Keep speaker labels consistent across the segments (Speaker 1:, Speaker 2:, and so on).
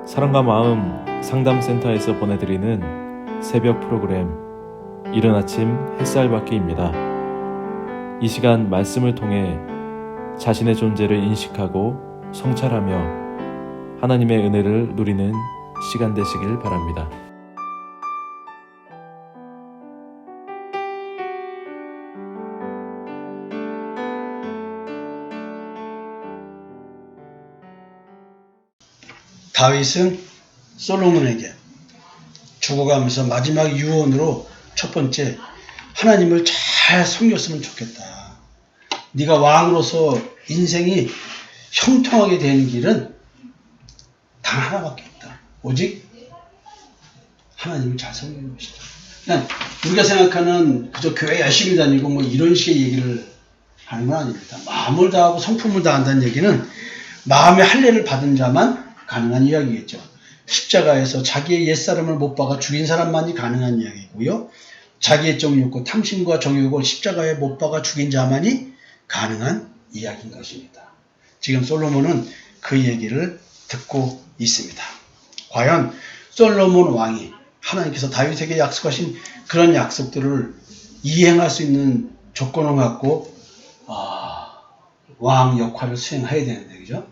Speaker 1: 사랑과 마음 상담센터에서 보내드리는 새벽 프로그램 이른 아침 햇살받기입니다. 이 시간 말씀을 통해 자신의 존재를 인식하고 성찰하며 하나님의 은혜를 누리는 시간 되시길 바랍니다.
Speaker 2: 다윗은 솔로몬에게 죽어가면서 마지막 유언으로 첫 번째, 하나님을 잘 섬겼으면 좋겠다. 네가 왕으로서 인생이 형통하게 되는 길은 단 하나밖에 없다. 오직 하나님을 잘 섬기는 것이다. 그냥 우리가 생각하는 그저 교회 열심히 다니고 뭐 이런 식의 얘기를 하는 건 아닙니다. 마음을 다하고 성품을 다한다는 얘기는 마음의 할례를 받은 자만 가능한 이야기겠죠. 십자가에서 자기의 옛사람을 못 박아 죽인 사람만이 가능한 이야기고요. 자기의 정욕과 탐심과 정욕을 십자가에 못 박아 죽인 자만이 가능한 이야기인 것입니다. 지금 솔로몬은 그 얘기를 듣고 있습니다. 과연 솔로몬 왕이 하나님께서 다윗에게 약속하신 그런 약속들을 이행할 수 있는 조건을 갖고 왕 역할을 수행해야 되는데, 그죠?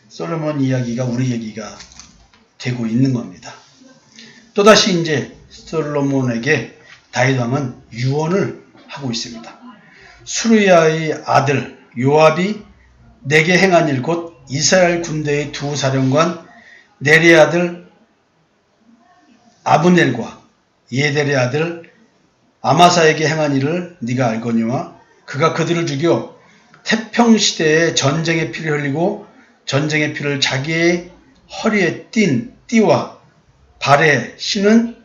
Speaker 2: 솔로몬 이야기가 우리 얘기가 되고 있는 겁니다. 또다시 이제 솔로몬에게 다윗 왕은 유언을 하고 있습니다. 수르야의 아들 요압이 내게 행한 일 곧 이스라엘 군대의 두 사령관 네리의 아들 아브넬과 예델의 아들 아마사에게 행한 일을 네가 알거니와 그가 그들을 죽여 태평시대에 전쟁의 피를 흘리고 전쟁의 피를 자기의 허리에 띤 띠와 발에 신은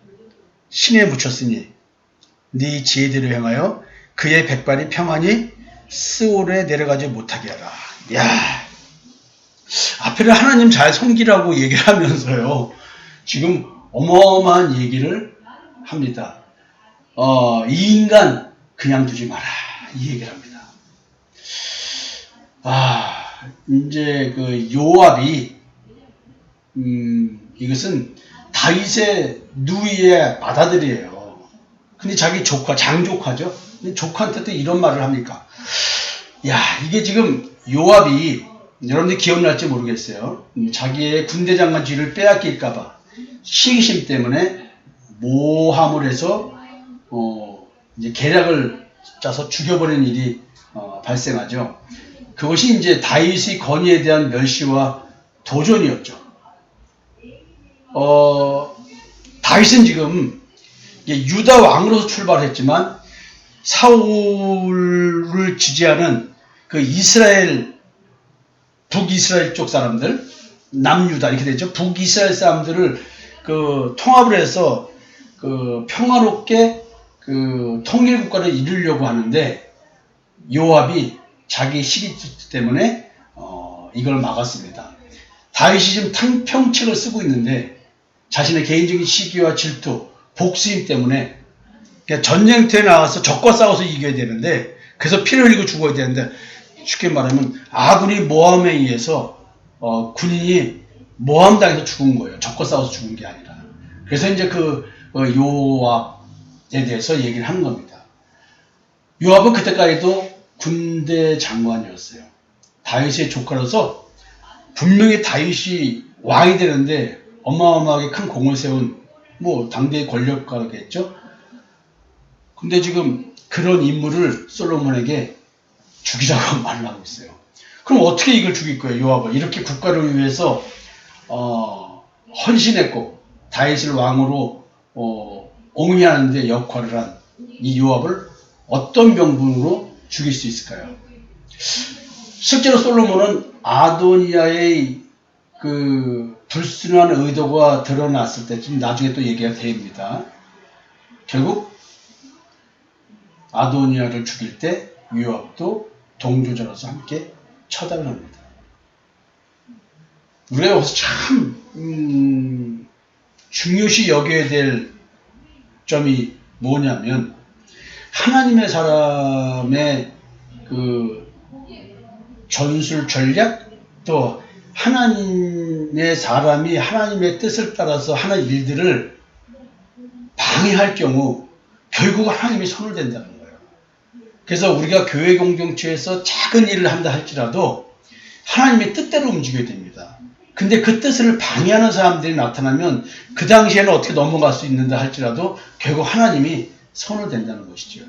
Speaker 2: 신에 묻혔으니 네 지혜대로 행하여 그의 백발이 평안히 스올에 내려가지 못하게 하라. 야, 앞에를 하나님 잘 섬기라고 얘기를 하면서요, 지금 어마어마한 얘기를 합니다. 이 인간 그냥 두지 마라, 이 얘기를 합니다. 이제 그 요압이 이것은 다윗의 누이의 맏아들이에요. 근데 자기 조카, 장조카죠. 조카한테도 이런 말을 합니까? 야, 이게 지금 요압이 여러분들 기억날지 모르겠어요. 자기의 군대 장관 쥐를 빼앗길까봐 시기심 때문에 모함을 해서 이제 계략을 짜서 죽여버리는 일이 발생하죠. 그것이 이제 다윗의 건의에 대한 멸시와 도전이었죠. 다윗은 지금 유다 왕으로서 출발했지만 사울을 지지하는 그 이스라엘, 북이스라엘 쪽 사람들, 남유다 이렇게 되죠. 북이스라엘 사람들을 그 통합을 해서 그 평화롭게 그 통일 국가를 이루려고 하는데 요압이 자기 시기 때문에 이걸 막았습니다. 다윗이 지금 탕평책을 쓰고 있는데 자신의 개인적인 시기와 질투, 복수심 때문에 전쟁터에 나가서 적과 싸워서 이겨야 되는데, 그래서 피를 흘리고 죽어야 되는데, 쉽게 말하면 아군이 모함에 의해서 군인이 모함당해서 죽은 거예요. 적과 싸워서 죽은 게 아니라. 그래서 이제 그 요압에 대해서 얘기를 하는 겁니다. 요압은 그때까지도 군대 장관이었어요. 다윗의 조카로서 분명히 다윗이 왕이 되는데 어마어마하게 큰 공을 세운 당대의 권력가겠죠. 근데 지금 그런 인물을 솔로몬에게 죽이라고 말을 하고 있어요. 그럼 어떻게 이걸 죽일 거예요, 요압을? 이렇게 국가를 위해서 헌신했고 다윗을 왕으로 옹이하는데 역할을 한 이 요압을 어떤 명분으로 죽일 수 있을까요? 실제로 솔로몬은 아도니아의 그 불순한 의도가 드러났을 때쯤 나중에 또 얘기가 됩니다. 결국 아도니아를 죽일 때 요압도 동조자로서 함께 처단을 합니다. 우리가 여기서 참 중요시 여겨야 될 점이 뭐냐면, 하나님의 사람의 그 전술 전략, 또 하나님의 사람이 하나님의 뜻을 따라서 하는 일들을 방해할 경우 결국 하나님이 손을 댄다는 거예요. 그래서 우리가 교회 공동체에서 작은 일을 한다 할지라도 하나님의 뜻대로 움직여야 됩니다. 근데 그 뜻을 방해하는 사람들이 나타나면 그 당시에는 어떻게 넘어갈 수 있는다 할지라도 결국 하나님이 손을 댄다는 것이죠.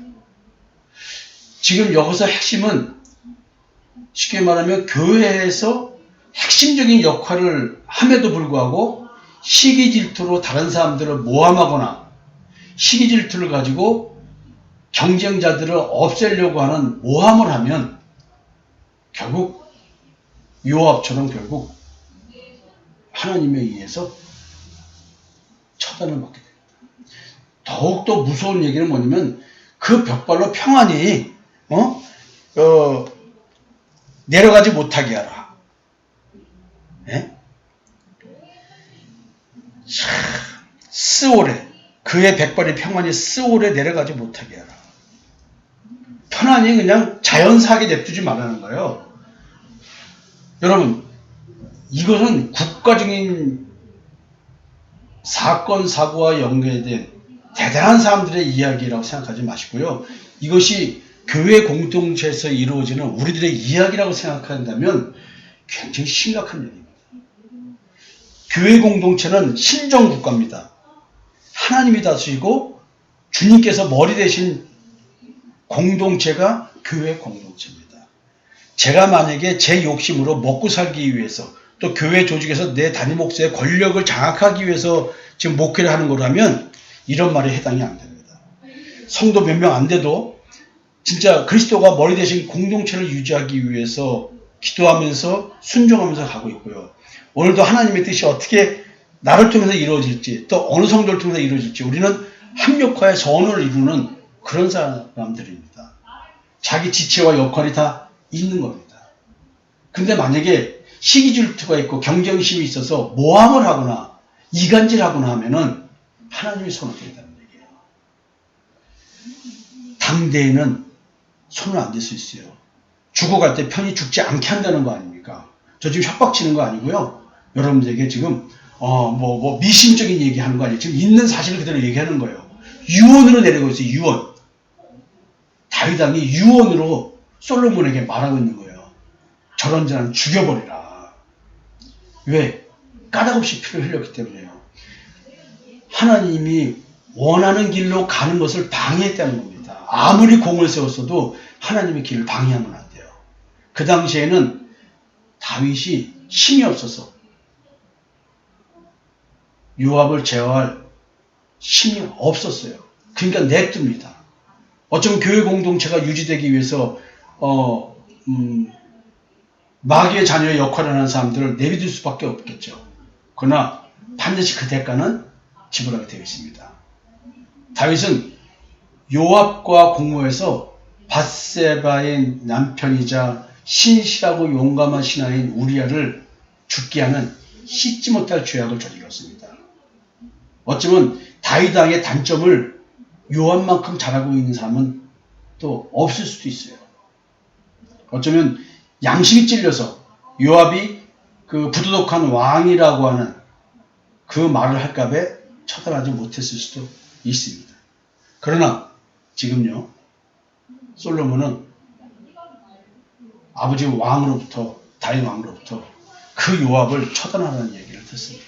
Speaker 2: 지금 여기서 핵심은 쉽게 말하면 교회에서 핵심적인 역할을 함에도 불구하고 시기 질투로 다른 사람들을 모함하거나 시기 질투를 가지고 경쟁자들을 없애려고 하는 모함을 하면 결국 요압처럼 결국 하나님에 의해서 처단을 받게 됩니다. 더욱더 무서운 얘기는 뭐냐면 그 벽발로 평안히 내려가지 못하게 하라. 예? 스올에 그의 백발이 평안히 스올에 내려가지 못하게 하라. 편안히 그냥 자연사하게 냅두지 말라는 거예요. 여러분, 이것은 국가적인 사건, 사고와 연계된 대단한 사람들의 이야기라고 생각하지 마시고요. 이것이 교회 공동체에서 이루어지는 우리들의 이야기라고 생각한다면 굉장히 심각한 일입니다. 교회 공동체는 신정국가입니다. 하나님이 다스리고 주님께서 머리 대신 공동체가 교회 공동체입니다. 제가 만약에 제 욕심으로 먹고 살기 위해서 또 교회 조직에서 내 담임 목사의 권력을 장악하기 위해서 지금 목회를 하는 거라면 이런 말에 해당이 안 됩니다. 성도 몇 명 안 돼도 진짜 그리스도가 머리 대신 공동체를 유지하기 위해서 기도하면서 순종하면서 가고 있고요. 오늘도 하나님의 뜻이 어떻게 나를 통해서 이루어질지 또 어느 성도를 통해서 이루어질지 우리는 합력하여 선을 이루는 그런 사람들입니다. 자기 지체와 역할이 다 있는 겁니다. 근데 만약에 시기질투가 있고 경쟁심이 있어서 모함을 하거나 이간질하거나 하면은 하나님이 손을 댄다는 얘기예요. 당대에는 손을 안 댈 수 있어요. 죽어갈 때 편히 죽지 않게 한다는 거 아닙니까? 저 지금 협박치는 거 아니고요. 여러분들에게 지금 미심적인 얘기하는 거 아니에요. 지금 있는 사실을 그대로 얘기하는 거예요. 유언으로 내리고 있어요. 유언. 다윗 왕이 유언으로 솔로몬에게 말하고 있는 거예요. 저런 자는 죽여버리라. 왜? 까닭없이 피를 흘렸기 때문에요. 하나님이 원하는 길로 가는 것을 방해했다는 겁니다. 아무리 공을 세웠어도 하나님의 길을 방해하면 안 돼요. 그 당시에는 다윗이 힘이 없어서 요압을 제어할 힘이 없었어요. 그러니까 냅둡니다. 어쩌면 교회 공동체가 유지되기 위해서 마귀의 자녀의 역할을 하는 사람들을 내비둘 수밖에 없겠죠. 그러나 반드시 그 대가는 지불하게 되어 있습니다. 다윗은 요압과 공모해서 밧세바의 남편이자 신실하고 용감한 신하인 우리아를 죽게 하는 씻지 못할 죄악을 저질렀습니다. 어쩌면 다윗 왕의 단점을 요압만큼 잘하고 있는 사람은 또 없을 수도 있어요. 어쩌면 양심이 찔려서 요압이 그 부도덕한 왕이라고 하는 그 말을 할까봐 처단하지 못했을 수도 있습니다. 그러나 지금요, 솔로몬은 아버지 왕으로부터, 다윗 왕으로부터 그 요압을 처단하라는 얘기를 듣습니다.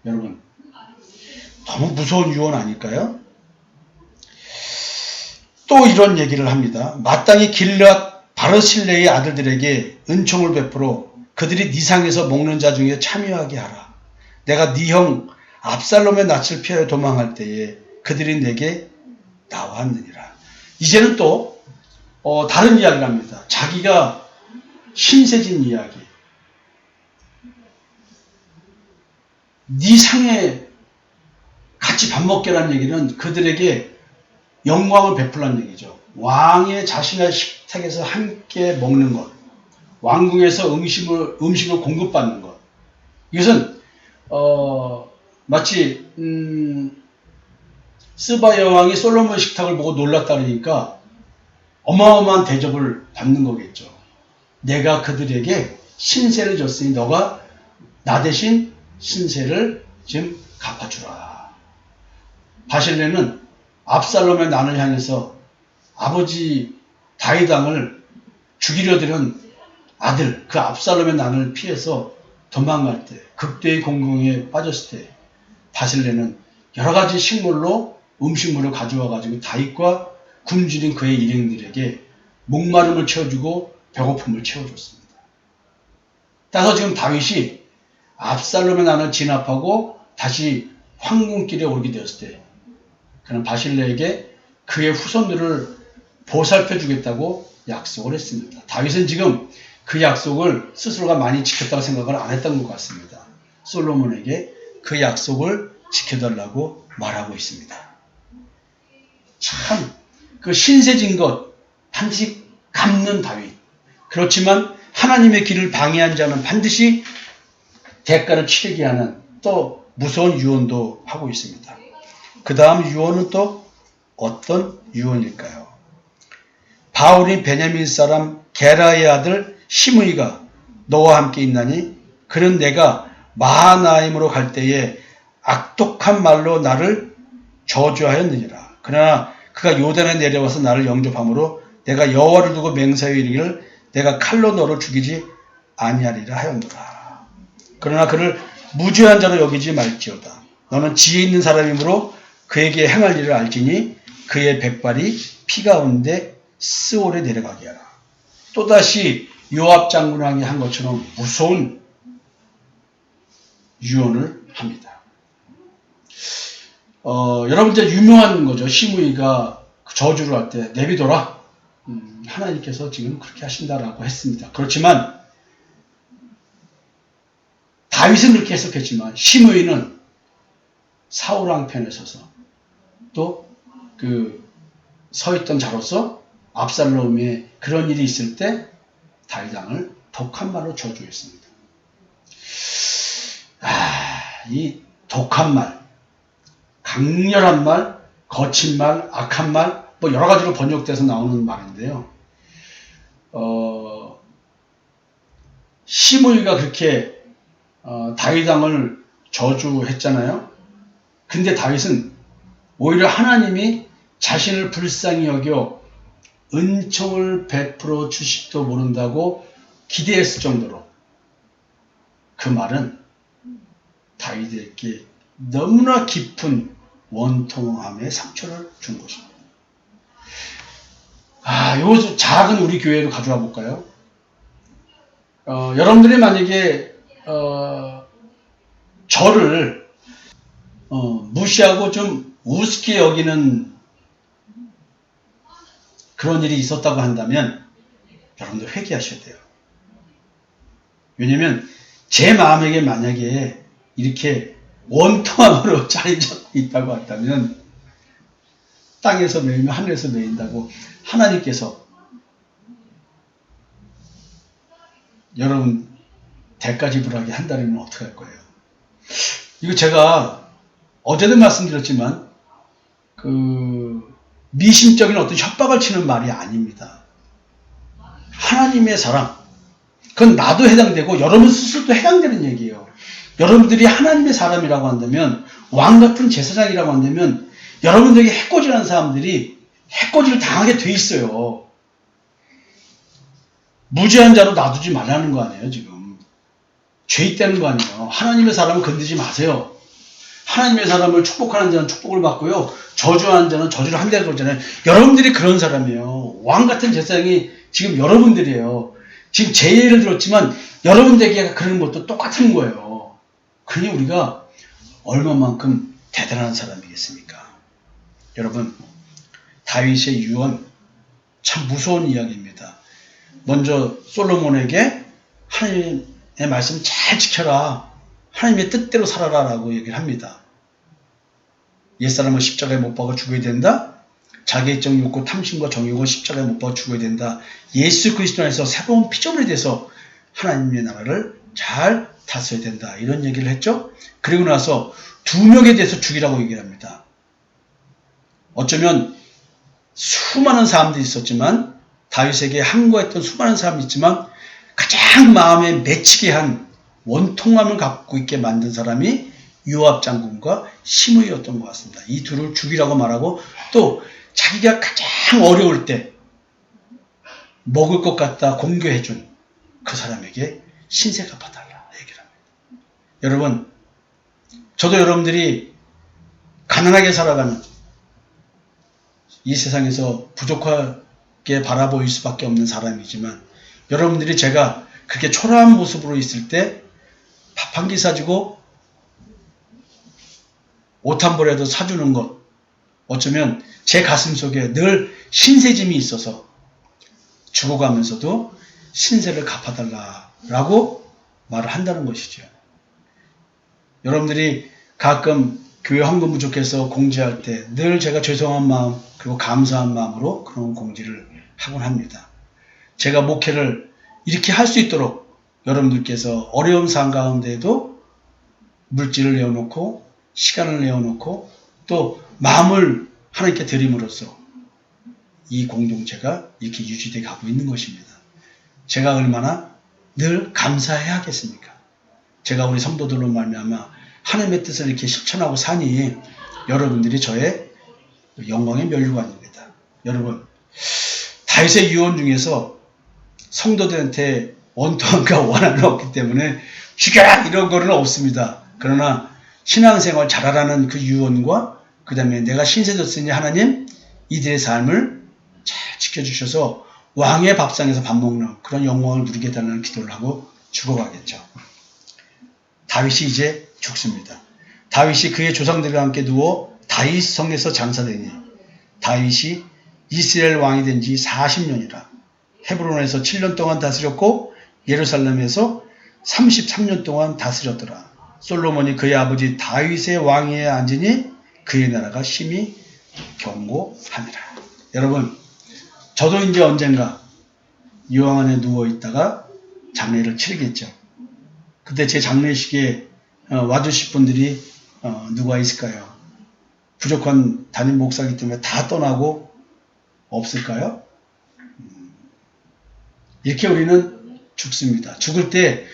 Speaker 2: 여러분, 너무 무서운 유언 아닐까요? 또 이런 얘기를 합니다. 마땅히 길앗 바르실레의 아들들에게 은총을 베풀어 그들이 네 상에서 먹는 자 중에 참여하게 하라. 내가 네 형 압살롬의 낯을 피하여 도망할 때에 그들이 내게 나왔느니라. 이제는 또 다른 이야기를 합니다. 자기가 신세진 이야기. 네 상에 같이 밥 먹게라는 얘기는 그들에게 영광을 베풀라는 얘기죠. 왕의 자신의 식탁에서 함께 먹는 것, 왕궁에서 음식을 공급받는 것. 이것은 마치 스바 여왕이 솔로몬 식탁을 보고 놀랐다 그러니까 어마어마한 대접을 받는 거겠죠. 내가 그들에게 신세를 졌으니 너가 나 대신 신세를 지금 갚아주라. 바실레는 압살롬의 난을 향해서 아버지 다윗 왕을 죽이려 들은 아들 그 압살롬의 난을 피해서 도망갈 때 극도의 공경에 빠졌을 때 바실레는 여러 가지 식물로 음식물을 가져와 가지고 다윗과 굶주린 그의 일행들에게 목마름을 채워주고 배고픔을 채워줬습니다. 따라서 지금 다윗이 압살롬의 난을 진압하고 다시 황궁길에 오르게 되었을 때 그는 바실레에게 그의 후손들을 보살펴 주겠다고 약속을 했습니다. 다윗은 지금 그 약속을 스스로가 많이 지켰다고 생각을 안 했던 것 같습니다. 솔로몬에게 그 약속을 지켜달라고 말하고 있습니다. 참, 그 신세진 것 반드시 갚는 다윗. 그렇지만 하나님의 길을 방해한 자는 반드시 대가를 치르게 하는 또 무서운 유언도 하고 있습니다. 그 다음 유언은 또 어떤 유언일까요? 바울이 베냐민 사람 게라의 아들 시므이가 너와 함께 있나니 그는 내가 마하나임으로 갈 때에 악독한 말로 나를 저주하였느니라. 그러나 그가 요단에 내려와서 나를 영접함으로 내가 여호와를 두고 맹세하여 이르기를 내가 칼로 너를 죽이지 아니하리라 하였노라. 그러나 그를 무죄한 자로 여기지 말지어다. 너는 지혜 있는 사람이므로 그에게 행할 일을 알지니 그의 백발이 피 가운데 스올에 내려가게 하라. 또다시 요압 장군왕이 한 것처럼 무서운 유언을 합니다. 여러분들 유명한 거죠. 시므이가 저주를 할 때 내비둬라. 하나님께서 지금 그렇게 하신다라고 했습니다. 그렇지만 다윗은 그렇게 해석했지만 시므이는 사울왕 편에 서서 또 그 서있던 자로서 압살롬의 그런 일이 있을 때 다윗 왕을 독한 말로 저주했습니다. 이 독한 말, 강렬한 말, 거친 말, 악한 말, 뭐 여러 가지로 번역돼서 나오는 말인데요. 시므이가 그렇게 다윗 왕을 저주했잖아요. 근데 다윗은 오히려 하나님이 자신을 불쌍히 여겨 은총을 베풀어 주실지도 모른다고 기대했을 정도로 그 말은 다윗에게 너무나 깊은 원통함의 상처를 준 것입니다. 요 작은 우리 교회로 가져와 볼까요? 여러분들이 만약에 저를 무시하고 좀 우습게 여기는 그런 일이 있었다고 한다면 여러분들 회개하셔야 돼요. 왜냐면 제 마음에게 만약에 이렇게 원통함으로 자리 잡고 있다고 한다면 땅에서 매이면 하늘에서 매인다고 하나님께서 여러분 대가 지불하게 한다면 어떻게 할 거예요? 이거 제가 어제도 말씀드렸지만 미심적인 어떤 협박을 치는 말이 아닙니다. 하나님의 사람, 그건 나도 해당되고 여러분 스스로도 해당되는 얘기예요. 여러분들이 하나님의 사람이라고 한다면, 왕 같은 제사장이라고 한다면 여러분들에게 해코지라는 사람들이 해코지를 당하게 돼 있어요. 무죄한 자로 놔두지 말라는 거 아니에요, 지금. 죄 있다는 거 아니에요. 하나님의 사람을 건드리지 마세요. 하나님의 사람을 축복하는 자는 축복을 받고요. 저주하는 자는 저주를 한다고 그러잖아요. 여러분들이 그런 사람이에요. 왕 같은 제사장이 지금 여러분들이에요. 지금 제 예를 들었지만 여러분들에게 그런 것도 똑같은 거예요. 그러니 우리가 얼마만큼 대단한 사람이겠습니까? 여러분, 다윗의 유언 참 무서운 이야기입니다. 먼저 솔로몬에게 하나님의 말씀 잘 지켜라. 하나님의 뜻대로 살아라 라고 얘기를 합니다. 옛사람은 십자가에 못 박아 죽어야 된다. 자기의 정 욕구, 탐심과 정욕은 십자가에 못 박아 죽어야 된다. 예수 그리스도 안에서 새로운 피조물이 돼서 하나님의 나라를 잘 다스려야 된다. 이런 얘기를 했죠. 그리고 나서 두 명에 대해서 죽이라고 얘기를 합니다. 어쩌면 수많은 사람들이 있었지만 다윗에게 항거했던 수많은 사람이 있지만 가장 마음에 맺히게 한 원통함을 갖고 있게 만든 사람이 요압 장군과 시므이였던 것 같습니다. 이 둘을 죽이라고 말하고 또 자기가 가장 어려울 때 먹을 것 갖다 공교해준 그 사람에게 신세 갚아달라 얘기를 합니다. 여러분, 저도 여러분들이 가난하게 살아가는 이 세상에서 부족하게 바라보일 수밖에 없는 사람이지만 여러분들이 제가 그렇게 초라한 모습으로 있을 때 밥 한 끼 사주고 옷 한 벌이라도 사주는 것, 어쩌면 제 가슴 속에 늘 신세짐이 있어서 죽어가면서도 신세를 갚아달라라고 말을 한다는 것이죠. 여러분들이 가끔 교회 헌금 부족해서 공지할 때 늘 제가 죄송한 마음 그리고 감사한 마음으로 그런 공지를 하곤 합니다. 제가 목회를 이렇게 할 수 있도록 여러분들께서 어려운 상황 가운데에도 물질을 내어놓고 시간을 내어놓고 또 마음을 하나님께 드림으로써 이 공동체가 이렇게 유지되어 가고 있는 것입니다. 제가 얼마나 늘 감사해야겠습니까? 제가 우리 성도들로 말미암아 하나님의 뜻을 이렇게 실천하고 사니 여러분들이 저의 영광의 면류관입니다. 여러분, 다윗의 유언 중에서 성도들한테 원통함과 원한은 없기 때문에 죽여라 이런 거는 없습니다. 그러나 신앙생활 잘하라는 그 유언과 그 다음에 내가 신세졌으니 하나님 이들의 삶을 잘 지켜주셔서 왕의 밥상에서 밥 먹는 그런 영광을 누리게 해달라는 기도를 하고 죽어가겠죠. 다윗이 이제 죽습니다. 다윗이 그의 조상들과 함께 누워 다윗 성에서 장사되니 다윗이 이스라엘 왕이 된 지 40년이라 헤브론에서 7년 동안 다스렸고 예루살렘에서 33년 동안 다스렸더라. 솔로몬이 그의 아버지 다윗의 왕위에 앉으니 그의 나라가 심히 견고하니라. 여러분, 저도 이제 언젠가 요왕 안에 누워있다가 장례를 치르겠죠. 그때 제 장례식에 와주실 분들이 누가 있을까요? 부족한 담임 목사이기 때문에 다 떠나고 없을까요? 이렇게 우리는 죽습니다. 죽을 때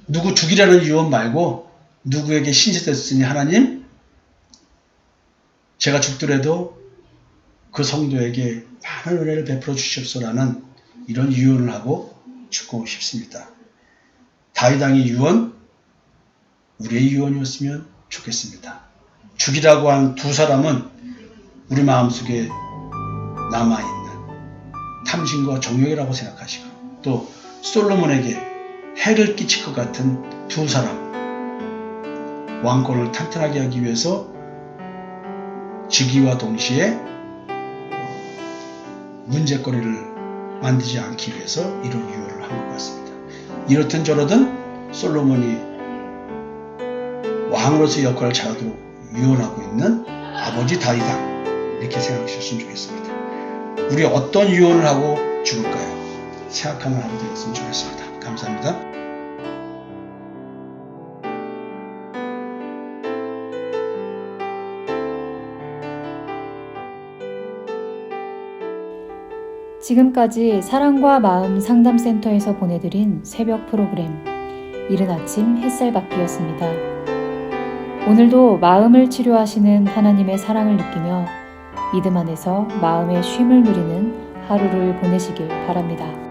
Speaker 2: 누구 죽이라는 유언 말고 누구에게 신세됐으니 하나님 제가 죽더라도 그 성도에게 많은 은혜를 베풀어 주십소라는 이런 유언을 하고 죽고 싶습니다. 다윗 왕의 유언, 우리의 유언이었으면 좋겠습니다. 죽이라고 한 두 사람은 우리 마음속에 남아있는 탐심과 정욕이라고 생각하시고 또 솔로몬에게 해를 끼칠 것 같은 두 사람, 왕권을 탄탄하게 하기 위해서 즉위와 동시에 문제거리를 만들지 않기 위해서 이런 유언을 한 것 같습니다. 이렇든 저렇든 솔로몬이 왕으로서 역할을 잘하도록 유언하고 있는 아버지 다윗왕, 이렇게 생각하셨으면 좋겠습니다. 우리 어떤 유언을 하고 죽을까요? 생각하는 하루 되었으면 좋겠습니다. 감사합니다.
Speaker 3: 지금까지 사랑과 마음 상담센터에서 보내드린 새벽 프로그램 이른 아침 햇살받기였습니다. 오늘도 마음을 치료하시는 하나님의 사랑을 느끼며 믿음 안에서 마음의 쉼을 누리는 하루를 보내시길 바랍니다.